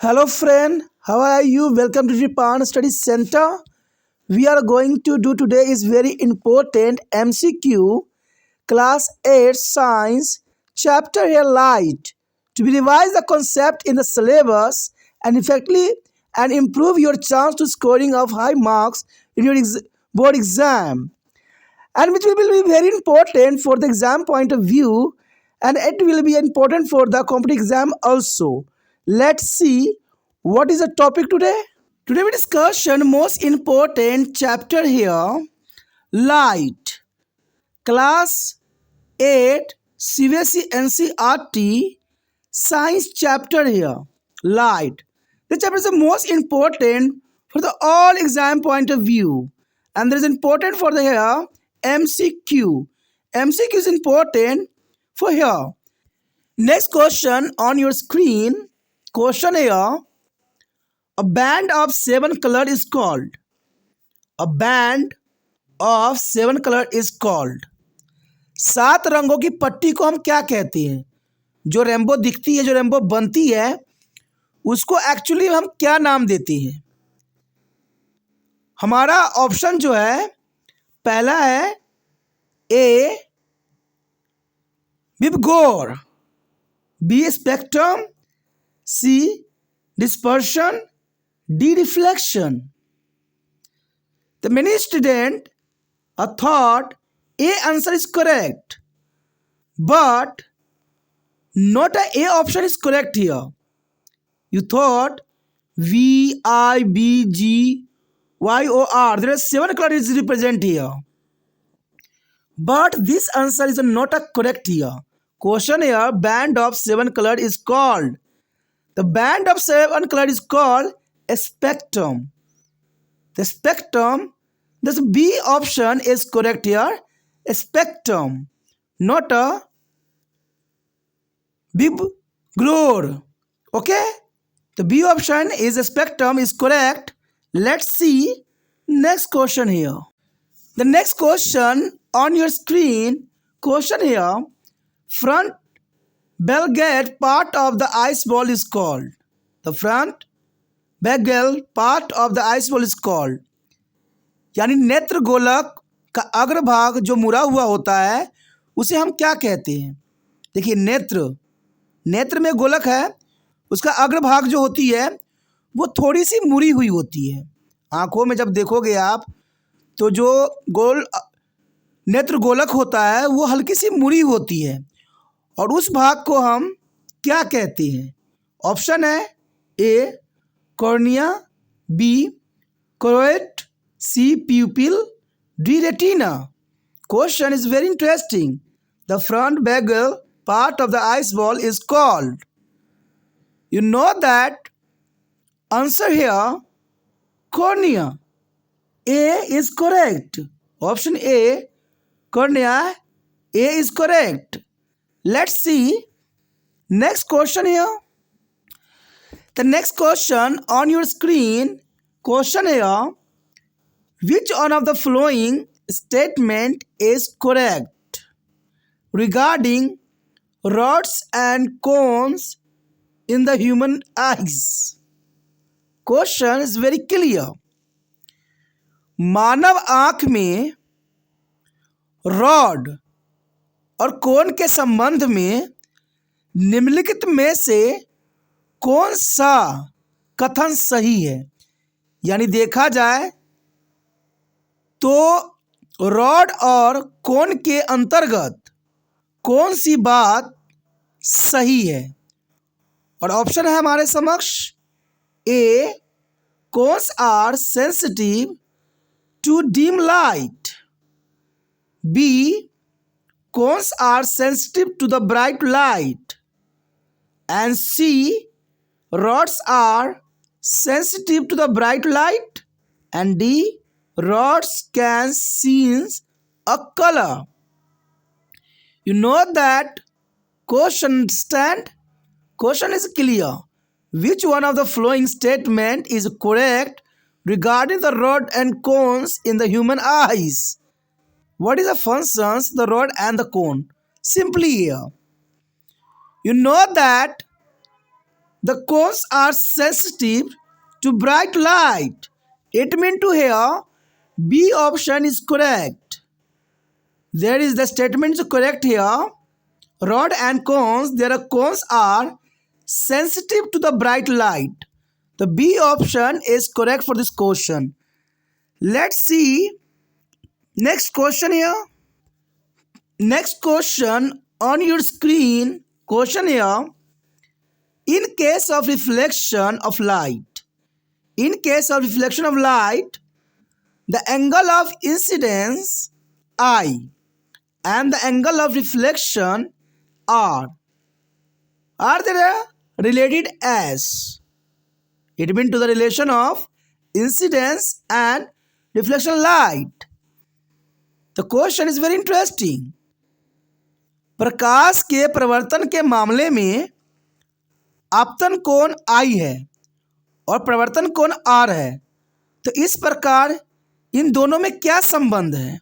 Hello friend, how are you? Welcome to Japan Study Center. We are going to do today is very important MCQ class 8 science chapter here light to be revise the concept in the syllabus and effectively and improve your chance to scoring of high marks in your board exam, and which will be very important for the exam point of view, and it will be important for the competitive exam also. Let's see what is the topic today. Today we discussion most important chapter here, light, class 8 CBSE NCERT science chapter here, light. This chapter is the most important for the all exam point of view, and there is important for the here MCQ. MCQ is important for here. Next question on your screen. Question here. A band of seven color is called. A band of seven color is called. सात रंगों की पट्टी को हम क्या कहते हैं? जो रेनबो दिखती है, जो रेनबो बनती है, उसको एक्चुअली हम क्या नाम देते हैं? हमारा ऑप्शन जो है पहला है A VIBGYOR, B spectrum, C dispersion, D reflection. The many student thought A answer is correct, but not a option is correct here. You thought V, I, B, G, Y, O, R. There are seven colors represent here, but this answer is not a correct here. Question here: band of seven color is called. The band of seven color is called a spectrum. The spectrum, this B option is correct here. A spectrum, not a big glow. Okay, the B option is a spectrum is correct. Let's see next question here. The next question on your screen. Question here: front Belgate part of the ice ball is called. The front Bagel part of the ice ball is called. यानी नेत्र गोलक का अग्रभाग जो मुड़ा हुआ होता है उसे हम क्या कहते हैं? देखिए नेत्र में गोलक है, उसका अग्रभाग जो होती है वो थोड़ी सी मुड़ी हुई होती है. आंखों में जब देखोगे आप तो जो नेत्र गोलक होता है वो हल्की सी मुड़ी होती है, और उस भाग को हम क्या कहते हैं? ऑप्शन है A cornea, B choroid, C pupil, D retina. Question is very interesting. The front bagel part of the ice ball is called. You know that answer here cornea. A is correct. Option A cornea. A is correct. Let's see next question here. The next question on your screen. Question here: which one of the following statement is correct regarding rods and cones in the human eyes? Question is very clear. मानव आँख में rod और कोन के संबंध में निम्नलिखित में से कौन सा कथन सही है? यानी देखा जाए तो रॉड और कोन के अंतर्गत कौन सी बात सही है? और ऑप्शन है हमारे समक्ष A cones are sensitive to dim light, B cones are sensitive to the bright light, and C rods are sensitive to the bright light, and D rods can sense a color. You know that question stand? Question is clear. Which one of the following statement is correct regarding the rod and cones in the human eyes? What is the functions the rod and the cone? Simply here. You know that The cones are sensitive to bright light. It means to here B option is correct. There is the statement is correct here. Rod and cones, their cones are sensitive to the bright light. The B option is correct for this question. Let's see next question here. Next question on your screen. Question here. In case of reflection of light, the angle of incidence I and the angle of reflection R are they related as? It means to the relation of incidence and reflection light. The question is very interesting. प्रकाश के प्रवर्तन के मामले में आपतन कोण I है और प्रवर्तन कोण R है, तो इस प्रकार इन दोनों में क्या संबंध है?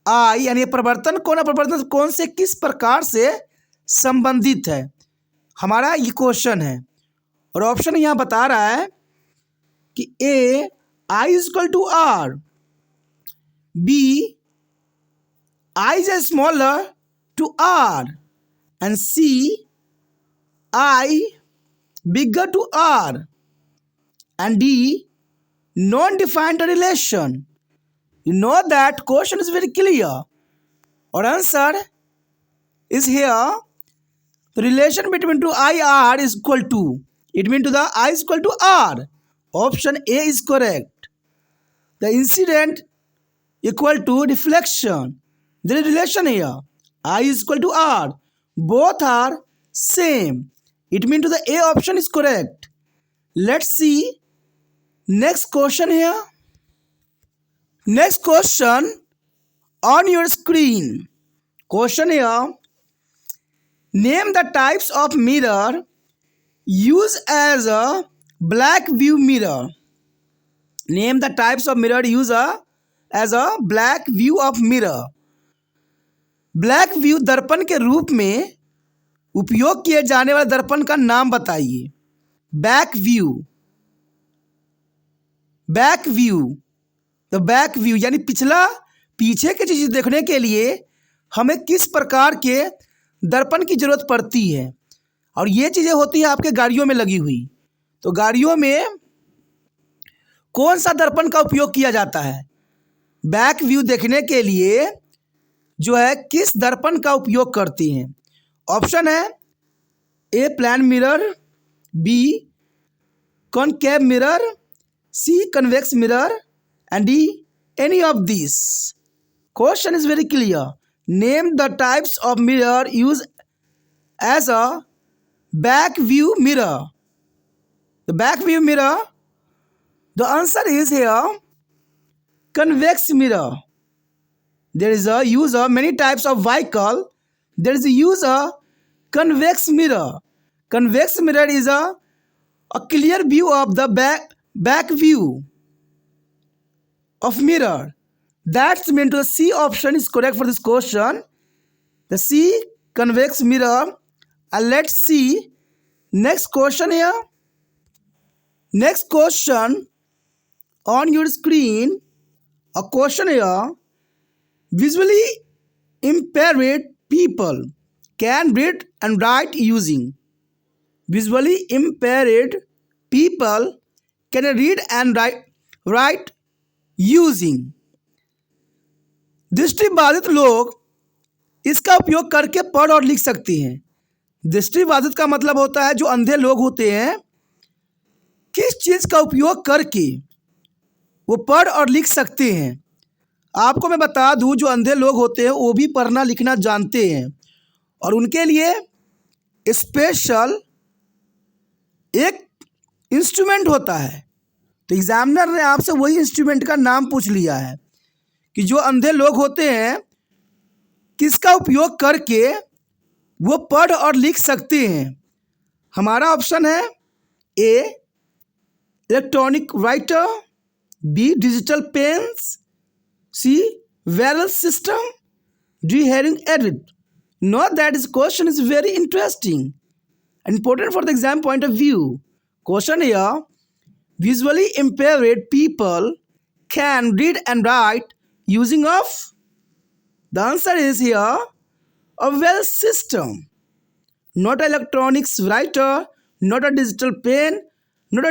I यानी प्रवर्तन कोण और प्रवर्तन कोण से किस प्रकार से संबंधित है, हमारा ये क्वेश्चन है। और ऑप्शन यहाँ बता रहा है कि A I is equal to R, B I is smaller to R, and C I bigger to R, and D non-defined relation. You know that question is very clear. Our answer is here. The relation between two I R is equal to. It means to the I is equal to R. Option A is correct. The incident equal to reflection. There is relation here. I is equal to R. Both are same. It means to the A option is correct. Let's see next question here. Next question on your screen. Question here. Name the types of mirror used as a black view mirror. Name the types of mirror used as a black view of mirror. Black view दर्पण के रूप में उपयोग किए जाने वाले दर्पण का नाम बताइए। बैक व्यू, बैक व्यू, तो बैक व्यू यानी पीछे की चीज़ देखने के लिए हमें किस प्रकार के दर्पण की ज़रूरत पड़ती है, और ये चीज़ें होती हैं आपके गाड़ियों में लगी हुई। तो गाड़ियों में कौन सा दर्पण का उपयोग किया जाता है? बैक व्यू देखने के लिए जो है किस दर्पण का उपयोग करती हैं? ऑप्शन है A plane mirror, B concave mirror, C convex mirror, and D any of this. Question is very clear. Name the types of mirror use as a back view mirror. The back view mirror, the answer is here convex mirror. There is a use of many types of vehicle. There is a use of convex mirror. Convex mirror is a clear view of the back view of mirror. That's meant to the C option is correct for this question. The C convex mirror. And let's see next question here. Next question on your screen. A question here. Visually impaired people can read and write using. Visually impaired people can read and write using. दृष्टिबाधित लोग इसका उपयोग करके पढ़ और लिख सकते हैं। दृष्टिबाधित का मतलब होता है जो अंधे लोग होते हैं, किस चीज़ का उपयोग करके वो पढ़ और लिख सकते हैं। आपको मैं बता दूं, जो अंधे लोग होते हैं वो भी पढ़ना लिखना जानते हैं, और उनके लिए स्पेशल एक इंस्ट्रूमेंट होता है। तो एग्जामिनर ने आपसे वही इंस्ट्रूमेंट का नाम पूछ लिया है कि जो अंधे लोग होते हैं किसका उपयोग करके वो पढ़ और लिख सकते हैं। हमारा ऑप्शन है A electronic writer, B digital pens, C braille system, D hearing aid. No that is question is very interesting Important for the exam point of view. Question here. Visually impaired people can read and write using of. The answer is here a well system. Not an electronics writer, not a digital pen, not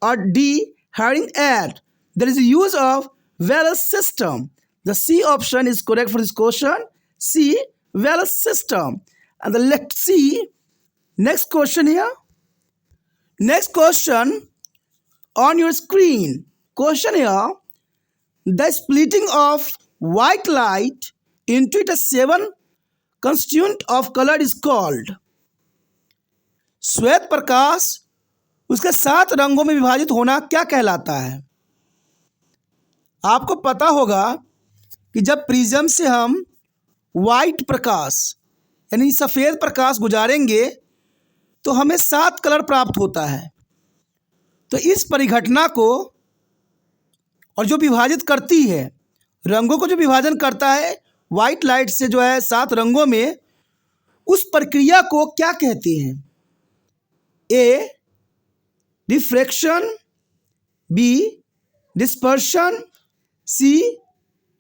a D hearing aid. There is a use of well system. The C option is correct for this question. C, well system. And let's see next question here. Next question on your screen. Question here. The splitting of white light into its 7 constituent of color is called. श्वेत प्रकाश उसके 7 रंगों में विभाजित होना क्या कहलाता है? आपको पता होगा कि जब प्रिज्म से हम वाइट प्रकाश यानी सफ़ेद प्रकाश गुजारेंगे तो हमें 7 कलर प्राप्त होता है। तो इस परिघटना को और जो विभाजित करती है, रंगों को जो विभाजन करता है वाइट लाइट से जो है 7 रंगों में, उस प्रक्रिया को क्या कहते हैं? A diffraction, B dispersion, C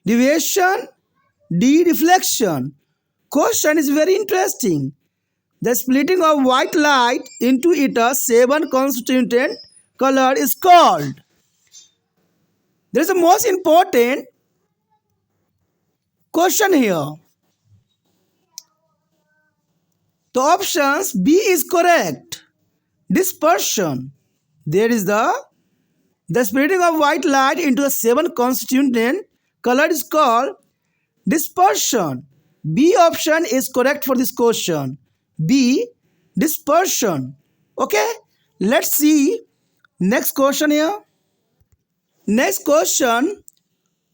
deviation, D reflection. Question is very interesting. The splitting of white light into its 7 constituent color is called. There is a most important question here. The options B is correct. Dispersion. There is the splitting of white light into the 7 constituent color is called dispersion. B option is correct for this question. B, dispersion. Okay, let's see next question here. Next question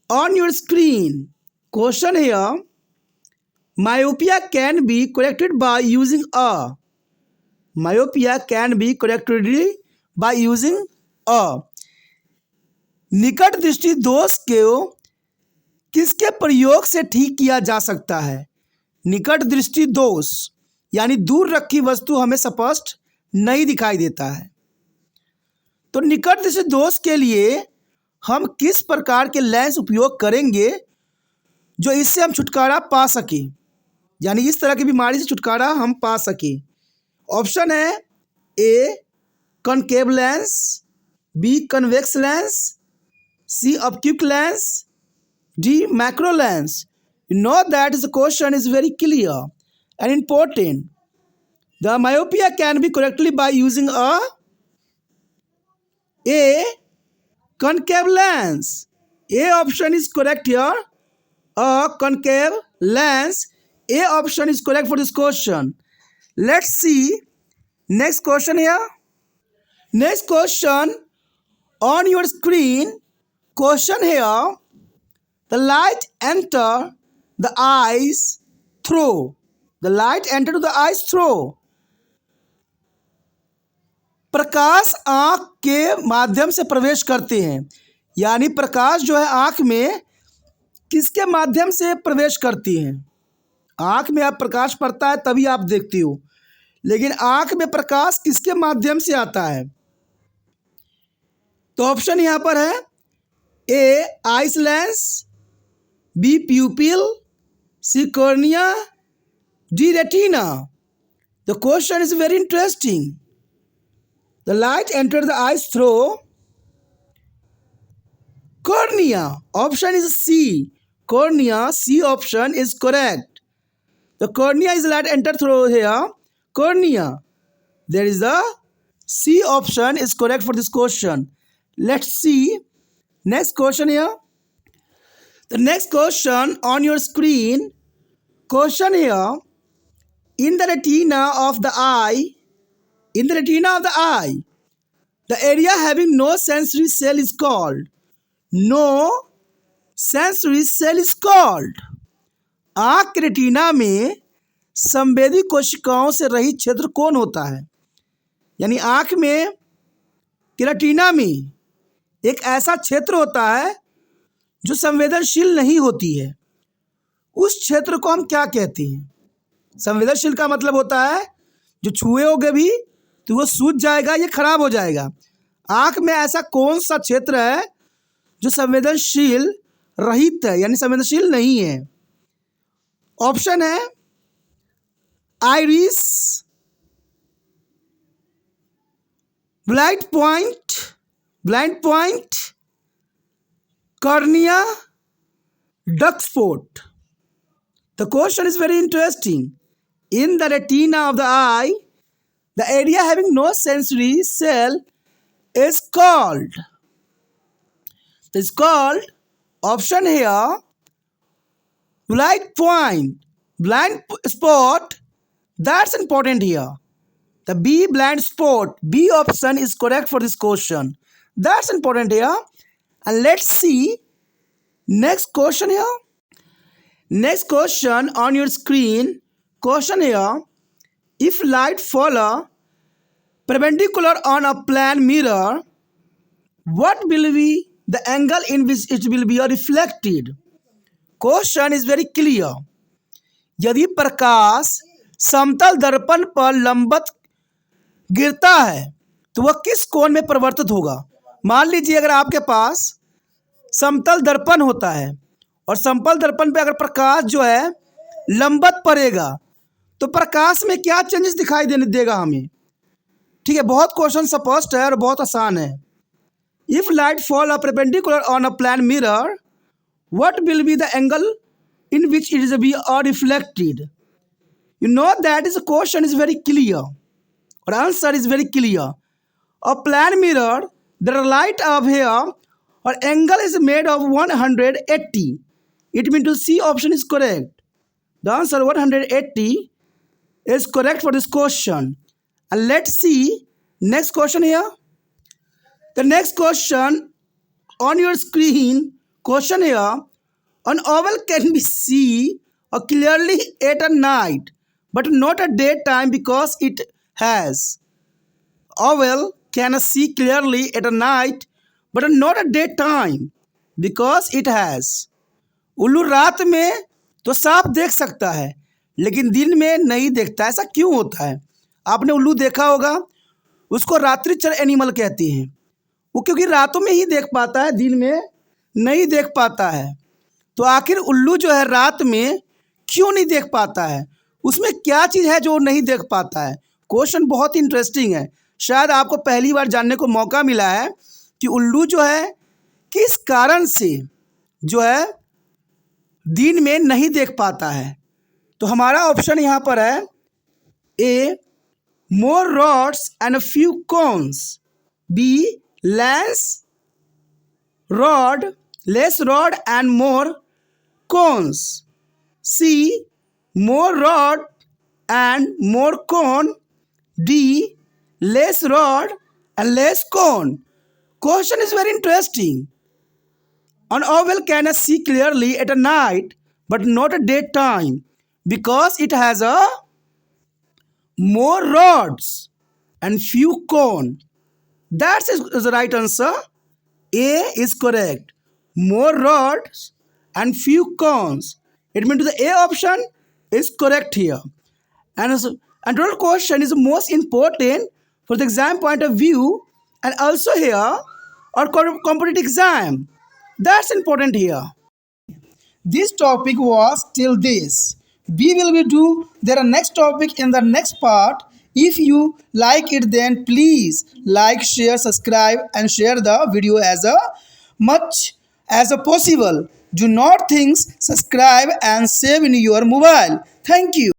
on your screen. Question here. Myopia can be corrected by using a. Myopia can be corrected by using a. निकट दृष्टि दोष को किसके प्रयोग से ठीक किया जा सकता है? निकट दृष्टि दोष यानी दूर रखी वस्तु हमें स्पष्ट नहीं दिखाई देता है। तो निकट दृष्टि दोष के लिए हम किस प्रकार के लेंस उपयोग करेंगे जो इससे हम छुटकारा पा सकें, यानी इस तरह की बीमारी से छुटकारा हम पा सकें? ऑप्शन है A concave lens, B convex lens, C obtuse lens, D macro lens. You know that the question is very clear and important. The myopia can be correctly by using a concave lens. A option is correct here. A concave lens. A option is correct for this question. Let's see next question here. Next question on your screen. Question here. The light enter the eyes through. The light enter to the eyes through. प्रकाश आँख के माध्यम से प्रवेश करते हैं, यानी प्रकाश जो है आँख में किसके माध्यम से प्रवेश करती है? आँख में आप प्रकाश पड़ता है तभी आप देखती हो, लेकिन आँख में प्रकाश किसके माध्यम से आता है? तो ऑप्शन यहाँ पर है A eye lens, B pupil, C cornea, D retina. The question is very interesting. The light enters the eyes through cornea. Option is C. Cornea. C option is correct. The cornea is light enter through here. Cornea. There is the C option is correct for this question. Let's see next question here. The next question on your screen. Question here. In the retina of the eye, the area having no sensory cell is called. No sensory cell is called. आँख के retina में संवेदी कोशिकाओं से रहित क्षेत्र कौन होता है? यानी आँख में रेटिना में एक ऐसा क्षेत्र होता है जो संवेदनशील नहीं होती है। उस क्षेत्र को हम क्या कहते हैं? संवेदनशील का मतलब होता है जो छुएओगे भी तो वो सूज जाएगा, ये खराब हो जाएगा। आँख में ऐसा कौन सा क्षेत्र है जो संवेदनशील रहित है, यानी संवेदनशील नहीं है? ऑप्शन है iris, blind point, cornea, duck spot. The question is very interesting. In the retina of the eye, the area having no sensory cell is called. It's called, option here, blind spot. That's important here. The B, blind spot. B option is correct for this question. That's important here. And let's see next question here. Next question on your screen. Question here. If light fall perpendicular on a plane mirror, what will be the angle in which it will be reflected? Question is very clear. यदि प्रकाश समतल दर्पण पर लंबवत गिरता है तो वह किस कोण में परिवर्तित होगा? मान लीजिए अगर आपके पास समतल दर्पण होता है और समतल दर्पण पे अगर प्रकाश जो है लंबवत पड़ेगा तो प्रकाश में क्या चेंजेस दिखाई देगा हमें? ठीक है, बहुत क्वेश्चन स्पष्ट है और बहुत आसान है। If light fall perpendicular on a plane mirror, what will be the angle in which it is be और reflected? You know that is question is very clear और answer is very clear. A plane mirror, the light of here or angle is made of 180. It means to C option is correct. The answer 180 is correct for this question. And let's see next question here. The next question on your screen, question here. An oval can be seen clearly at a night, but not at daytime because it has. Oval can see clearly at a night, but not at daytime because it has. उल्लू रात में तो साफ देख सकता है लेकिन दिन में नहीं देखता। ऐसा क्यों होता है? आपने उल्लू देखा होगा, उसको रात्रिचर एनिमल कहते हैं। वो क्योंकि रातों में ही देख पाता है, दिन में नहीं देख पाता है। तो आखिर उल्लू जो है रात में क्यों नहीं देख पाता है? उसमें क्या चीज़ है जो नहीं देख पाता है? क्वेश्चन बहुत इंटरेस्टिंग है। शायद आपको पहली बार जानने को मौका मिला है कि उल्लू जो है किस कारण से जो है दिन में नहीं देख पाता है। तो हमारा ऑप्शन यहाँ पर है A, more rods and a few cones, B, less rod and more cones, C, more rod and more cone, D, less rod and less cone. Question is very interesting. An oval can see clearly at a night but not at daytime because it has a more rods and few cone. That is the right answer. A is correct. More rods and few cones. It means the A option is correct here. And total question is most important for the exam point of view and also here or competitive exam. That's important here. This topic was till this. We will be do their next topic in the next part. If you like it, then please like, share, subscribe and share the video as much as possible. Do not think, subscribe and save in your mobile. Thank you.